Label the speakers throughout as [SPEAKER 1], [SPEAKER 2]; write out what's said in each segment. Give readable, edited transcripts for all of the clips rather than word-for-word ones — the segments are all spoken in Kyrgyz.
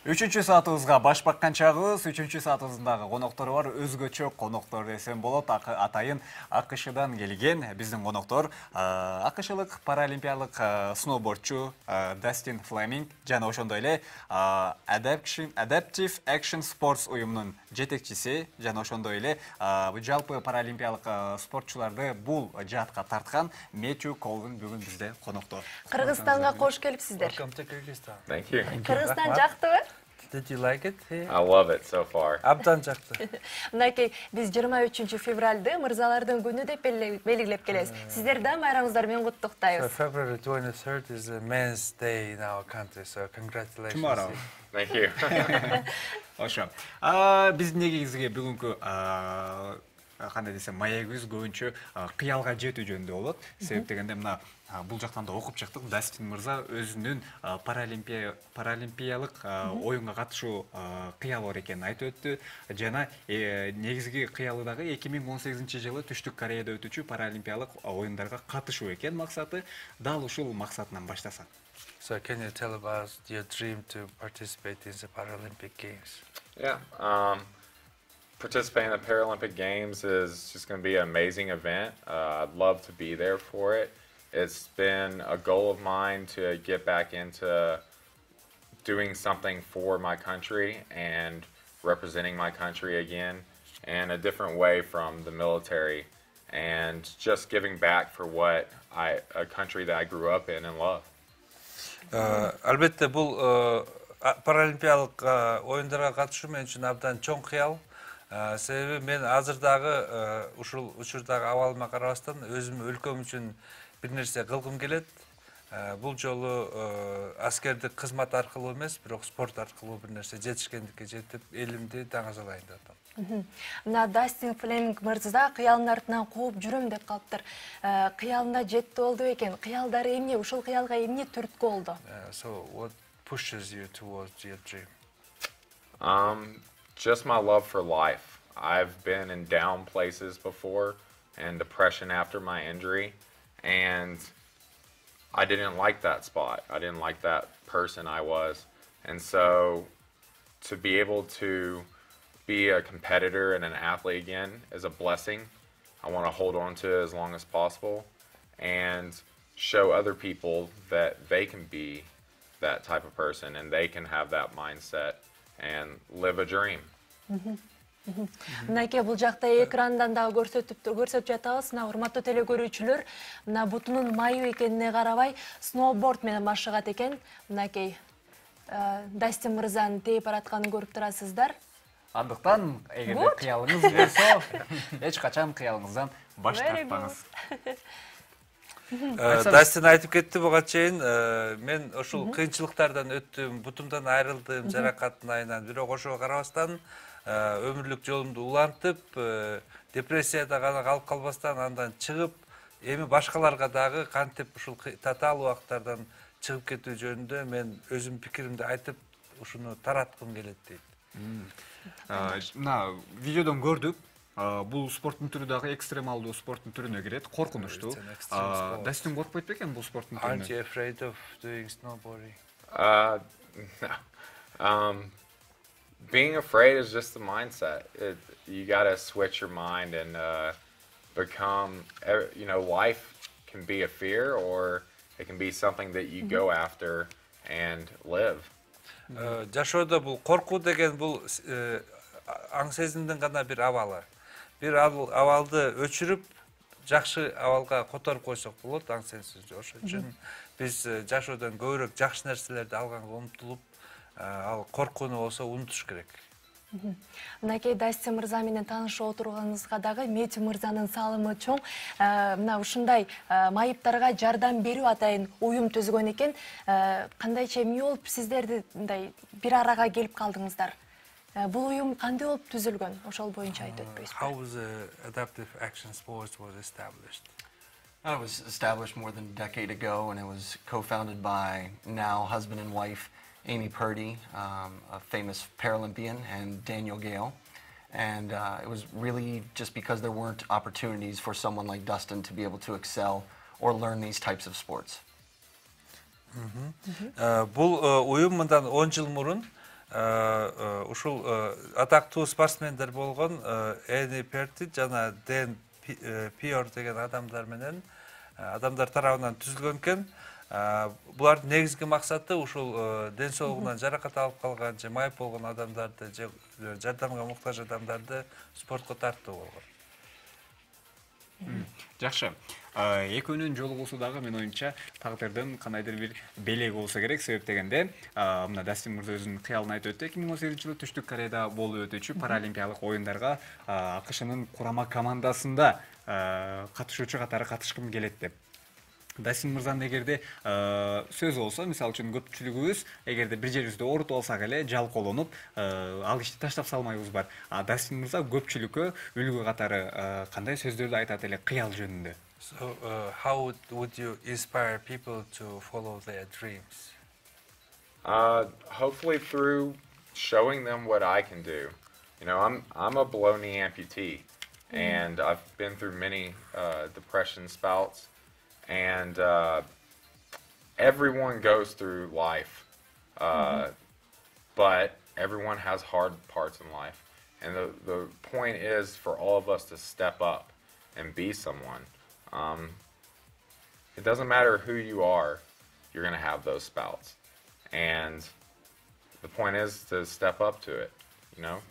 [SPEAKER 1] Üçüncü saatımızga baş bakkan çağız, üçüncü saatımızdagы konoktор бар, өзгөчө коноктор десем болот. Атайын АКШдан келген биздин коноктор АКШлык паралимпиялык сноубордчу Дастин Флеминг жана ошондой эле Adaptive Action Sports уюмунун жетекчиси жана ошондой эле жалпы паралимпиялык спортчуларды бул жаатка тарткан Мэтью Колвин бүгүн бизде коноктор.
[SPEAKER 2] Кыргызстанга кош келипсиздер.
[SPEAKER 3] Welcome to Kyrgyzstan.
[SPEAKER 4] Thank you.
[SPEAKER 2] Кыргызстан жактыбы?
[SPEAKER 3] Did you like it?
[SPEAKER 4] I love it so far.
[SPEAKER 3] Абдан жакты.
[SPEAKER 2] Мынакей биз 23 февралды мырзалардын күнү деп белгилеп келебиз. Сиздер да байрамыңыздар менен
[SPEAKER 3] So
[SPEAKER 2] куттуктайбыз.
[SPEAKER 3] February 23rd is a Men's Day in our country, so congratulations.
[SPEAKER 1] Tomorrow.
[SPEAKER 4] Thank you.
[SPEAKER 1] Ошо. Биздин негизги бүгүнкү кандай десем, маегибиз көбүнчө кыялга жетүү жөнүндө болот. Себеп дегенде мына бул жактан да окуп чыктык. Дастин мырза өзүнүн паралимпиялык оюнга катышуу кыялы бар экенин айтып өттү. Жана негизги кыялы дагы 2018-жылы Түштүк Кореяда өтүүчү паралимпиялык оюндарга катышуу экен максаты. Дал ушул максатынан баштасаң.
[SPEAKER 3] So can you tell about your dream to participate in the Paralympic Games?
[SPEAKER 4] Yeah. Participating in the Paralympic Games is just going to be an amazing event. I'd love to be there for it. It's been a goal of mine to get back into doing something for my country and representing my country again in a different way from the military and just giving back for what a country that I grew up in and love.
[SPEAKER 3] Албетте бул паралимпиялык оюндарга катышуу мен үчүн абдан чоң кыял. Себеби мен азырдагы ушул учурдагы абалыма карабастан өзүм өлкөм үчүн бир нерсе кылгым келет. Бул жолу аскердик кызмат аркылуу эмес, бирок спорт аркылуу бир нерсе жетишкендикке жетип, элимди таңазалайын деп атам.
[SPEAKER 2] Мына Дастин Флеминг мырза кыялдын артынан кууп жүрөм деп калыптыр. Кыялына жетти болду экен. Кыялдары эмне, ушул кыялга эмне түрткү болду?
[SPEAKER 3] So what pushes you towards your dream?
[SPEAKER 4] Just my love for life. I've been in down places before and depression after my injury, and I didn't like that spot. I didn't like that person I was. And so to be able to be a competitor and an athlete again is a blessing. I want to hold on to it as long as possible and show other people that they can be that type of person and they can have that mindset and live a dream.
[SPEAKER 2] Мынакей бул жакта экрандан да көрсөтүп жатабыз. Мына урматтуу теле көрүүчүлөр, мына бутунун майы экенине карабай, сноуборд менен машыгат экен. Мынакей Дастин мырзанын тээп баратканын көрүп турасыздар.
[SPEAKER 1] Андыктан эгерде кыялыңыз болсо, эч качан кыялыңыздан баш тартпаңыз.
[SPEAKER 3] Дастин айтып кетти буга чейин, мен ошол кыйынчылыктардан өттүм, бутумдан айрылдым, жаракаттын айынан, бирок ошого карабастан өмүрлүк жолумду улантып, депрессияда гана калып калбастан андан чыгып, эми башкаларга дагы кантип ушул татаал убактардан чыгып кетүү жөнүндө мен өзүм пикиримди айтып, ушуну тараткым келет дейт.
[SPEAKER 1] Мына видеодон көрдүк. Бул спорттун түрү дагы экстремалдуу спорттун түрүнө кирет, коркунучтуу. Дастин коркпойт бекен бул спорттун түрүнөн?
[SPEAKER 3] Aren't you afraid of doing snowboarding?
[SPEAKER 4] No. Being afraid is just the mindset. You got to switch your mind and become, life can be a fear or it can be something that you go after and live.
[SPEAKER 3] Жашоодо бул коркуу деген бул аң сезимдин гана бир абалы. Бир абалды өчүрүп, жакшы абалга которуп койсок болот, аң сезим. Ошон үчүн биз жашоодон көбүрөөк жакшы нерселерди алганга умтулуп, ал коркууну болсо унутуш керек.
[SPEAKER 2] Мынакей Дастин мырза менен таанышып отурганыңызга дагы Мэтью мырзанын салымы чоң. Мына ушундай майыптарга жардам берүү атайын уюм түзгөн экен. Кандайча эмне болуп сиздерди мындай бир арага келип калдыңыздар? Бул уюм кандай болуп түзүлгөн? Ошол боюнча айтып өтпөйсүзбү?
[SPEAKER 3] How was Adaptive Action Sports was established?
[SPEAKER 5] It was established more than a decade ago, and it was co-founded by now husband and wife Amy Purdy, a famous Paralympian, and Daniel Gale. And it was really just because there weren't opportunities for someone like Dustin to be able to excel or learn these types of sports.
[SPEAKER 3] Бул уюм мындан 10 жыл мурун ушул атактуу спортсмендер болгон Эни Перти жана Дэн Пиор деген адамдар тарабынан түзүлгөн экен. Булардын негизги максаты ушул ден соолугунан жаракат алып калган же майып болгон адамдарды же жардамга муктаж адамдарды спортко тартуу болгон.
[SPEAKER 1] Жакшы. Экөөнүн жолугуусу дагы мен оюмча тагдырдын кандайдыр бир белеги болсо керек. Себеп дегенде, мына Дастин мырза өзүнүн кыялын айтып өттү. 2018-жылы Түштүк Кореяда болуп өтүүчү паралимпиялык оюндарга АКШнын курама командасында катышуучу катары катышкым келет деп. Дастин мырзанын эгерде сөз болсо, мисалы үчүн көпчүлүгүбүз эгерде бир жерибизде оорутуп алсак эле жалкоолонуп, ал ишти таштап салмайбыз бар. Дастин мырза көпчүлүккө үлгү катары кандай сөздөрдү айтат эле кыял жөнүндө?
[SPEAKER 3] So, how would you inspire people to follow their dreams?
[SPEAKER 4] Hopefully through showing them what I can do. You know, I'm a below knee amputee, and I've been through many depression spouts, and everyone goes through life, but everyone has hard parts in life, and the point is for all of us to step up and be someone. It doesn't matter who you are, you're going to have those spouts. And the point is to step up to it, you know.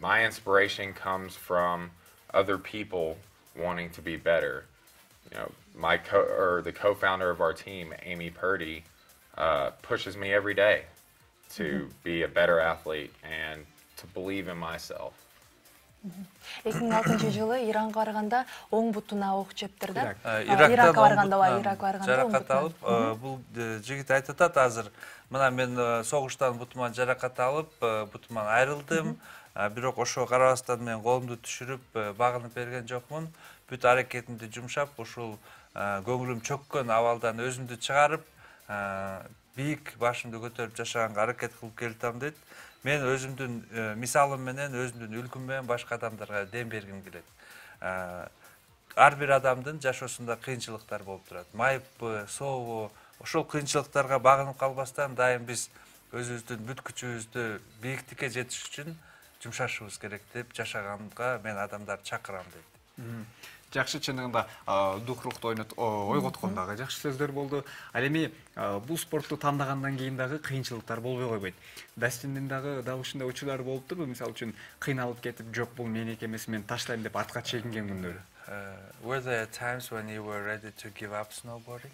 [SPEAKER 4] My inspiration comes from other people wanting to be better. You know, the co-founder of our team, Amy Purdy, pushes me every day to be a better athlete and to believe in myself.
[SPEAKER 2] 2006-жылы Иранга барганда оң бутуна ок жептир да.
[SPEAKER 3] Иракка
[SPEAKER 2] барганда
[SPEAKER 3] жаракат алып, бул жигит айтып атат азыр, мына мен согуштан бутуман жаракат алып, бутуман айрылдым, бирок ошого карабастан мен колумду түшүрүп багынып берген жокмун. Бүт аракетимди жумшап, ушул көңүлүм чөккөн абалдан өзүмдү чыгарып, бийик башымды көтөрүп жашаганга аракет кылып келатам дейт. Мен өзүмдүн мисалым менен, өзүмдүн үлгүм менен башка адамдарга дем бергим келет. Ар бир адамдын жашоосунда кыйынчылыктар болуп турат. Майыппы, сообу, ошол кыйынчылыктарга багынып калбастан дайым биз өзүбүздүн бүт күчүбүздү бийиктикке жетиш үчүн жумшашыбыз керек деп жашаганга мен адамдарды чакырам дейт.
[SPEAKER 1] Жакшы, чынында дух рухту ойготкон дагы жакшы сөздөр болду. Ал эми бул спортту тандагандан кийин дагы кыйынчылыктар болбой койбойт. Дастиндин дагы дал ушундай учурлар болуптурбу? Мисалы үчүн кыйналып кетип, жок бул меники эмес, мен таштайм деп артка чегинген күндөрү.
[SPEAKER 3] Were there times when you were ready to give up snowboarding?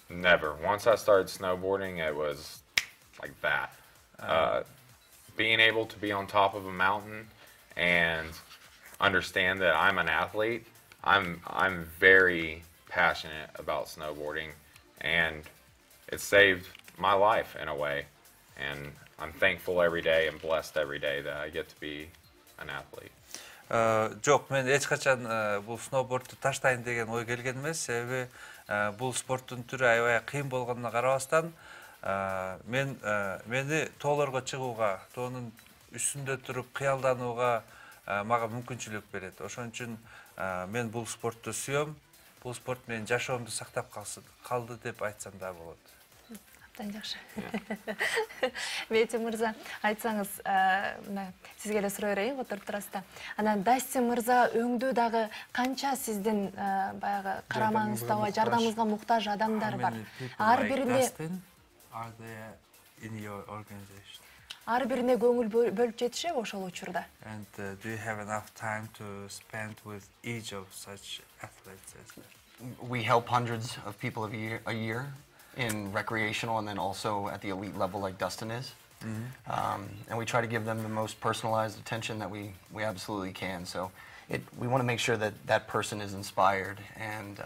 [SPEAKER 4] Never. Once I started snowboarding, it was like that. Being able to be on top of a mountain and understand that I'm an athlete, I'm very passionate about snowboarding, and it saved my life in a way, and I'm thankful every day and blessed every day that I get to be an athlete.
[SPEAKER 3] Жок, мен эч качан бул сноубордду таштайын деген ой келген эмес, себеби бул спорттун түрү аябай кыйын болгонуна карабастан, мени тоолорго чыгууга, тоонун үстүндө туруп кыялданууга мага мүмкүнчүлүк берет. Ошон үчүн мен бул спортту сүйөм, бул спорт менин жашоомду сактап калды деп айтсам да болот.
[SPEAKER 2] Абдан жакшы. Мети мырза, айтсаңыз, мына сизге эле суроо берейин, отуруп турасыз да. Анан Дастин мырза өңдө дагы канча сиздин баягы карамаңызда, жардамыңызга муктаж адамдар бар. Ар бирине Ар бирине көңүл бөлүп жетишеби ошол учурда?
[SPEAKER 3] And do you have enough time to spend with each of such athletes?
[SPEAKER 5] We help hundreds of people a year in recreational and then also at the elite level like Dustin is. And we try to give them the most personalized attention that we absolutely can. So we want to make sure that that person is inspired and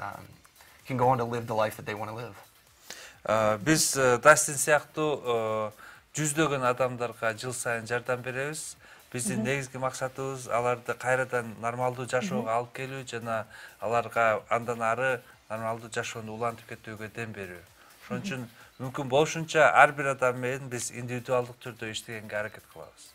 [SPEAKER 5] can go on to live the life that they want to live.
[SPEAKER 3] Biz Dustin сыяктуу жүздөгөн адамдарга жыл сайын жардам беребиз. Биздин негизги максатыбыз аларды кайрадан нормалдуу жашоого алып келүү жана аларга андан ары нормалдуу жашоону улантып кетүүгө дем берүү. Ошон үчүн мүмкүн болушунча ар бир адам менен биз индивидуалдык түрдө иштегенге аракет кылабыз.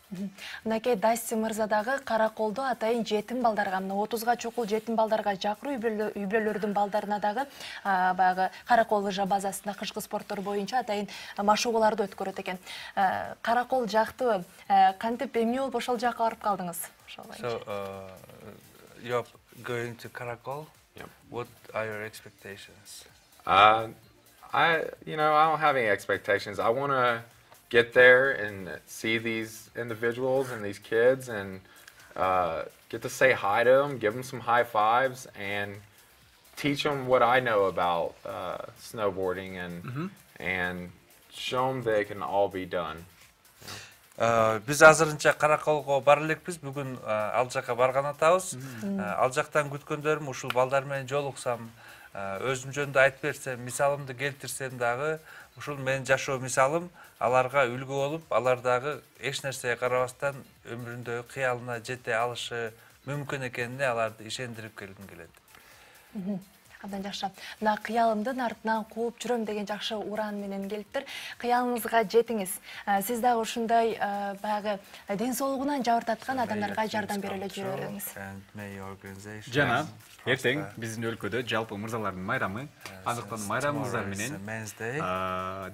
[SPEAKER 2] Мынакей Дасти мырза дагы Караколдо атайын жетим балдарга, мына 30га чукул жетим балдарга жакыруу үй бүлөлөрдүн балдарына дагы баягы Каракол лыжа базасында кышкы спорттор боюнча атайын машыгууларды өткөрөт экен. Каракол жактыбы? Кантип эмне болуп ошол жакка барып калдыңыз?
[SPEAKER 3] So you're going to Karakol?
[SPEAKER 4] Yep.
[SPEAKER 3] What are your expectations?
[SPEAKER 4] I don't have any expectations. I want to get there and see these individuals and these kids and get to say hi to them, give them some high fives, and teach them what I know about snowboarding and show them they can all be done.
[SPEAKER 3] Биз азырынча Караколго бара элекпиз. Бүгүн ал жака барган атабыз. Ал жактан күткөндөрүм ушул балдар менен жолуксам, өзүм жөнүндө айтып берсем, мисалымды келтирсем дагы, ушул менин жашоо мисалым аларга үлгү болуп, алар дагы эч нерсеге карабастан өмүрүндөгү кыялына жете алышы мүмкүн экенине аларды ишендирип келгим келет.
[SPEAKER 2] Абдан жакшы. Мына кыялымдын артынан кууп жүрөм деген жакшы уран менен келиптир. Кыялыңызга жетиңиз. Сиз дагы ушундай баягы ден соолугунан жабыртаткан адамдарга жардам бере эле жүрөңүз.
[SPEAKER 1] Жана эртең биздин өлкөдө жалпы мырзалардын майрамы. Андыктан майрамыңыздар менен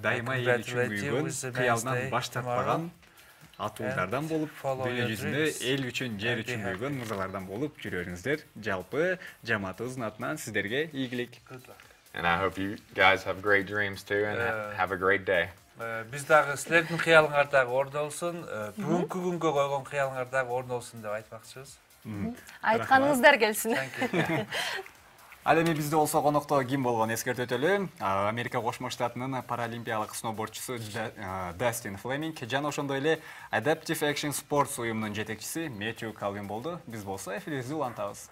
[SPEAKER 1] дайыма эл үчүн күйгөн, кыялынан баш тартпаган атуулдардан болуп, дүйнө жүзүндө эл үчүн, жер үчүн күйгөн мырзалардан болуп жүрөрүңүздөр. Жалпы жамаатыбыздын атынан сиздерге ийгилик.
[SPEAKER 4] And I hope you guys have great dreams too and have a great day.
[SPEAKER 3] Биз дагы силердин кыялыңар дагы ордолсун, бүгүнкү күнгө койгон кыялыңар дагы ордолсун деп айтмакчыбыз.
[SPEAKER 2] Айтканыңыздар келсин.
[SPEAKER 1] Ал эми бизде болсо конокто ким болгон эскертип өтөлү. Америка Кошмо Штатынын паралимпиялык сноубордчусу Дастин Флеминг жана ошондой эле Adaptive Action Sports уюмунун жетекчиси Мэтью Калвин болду. Биз болсо эфирибизди улантабыз.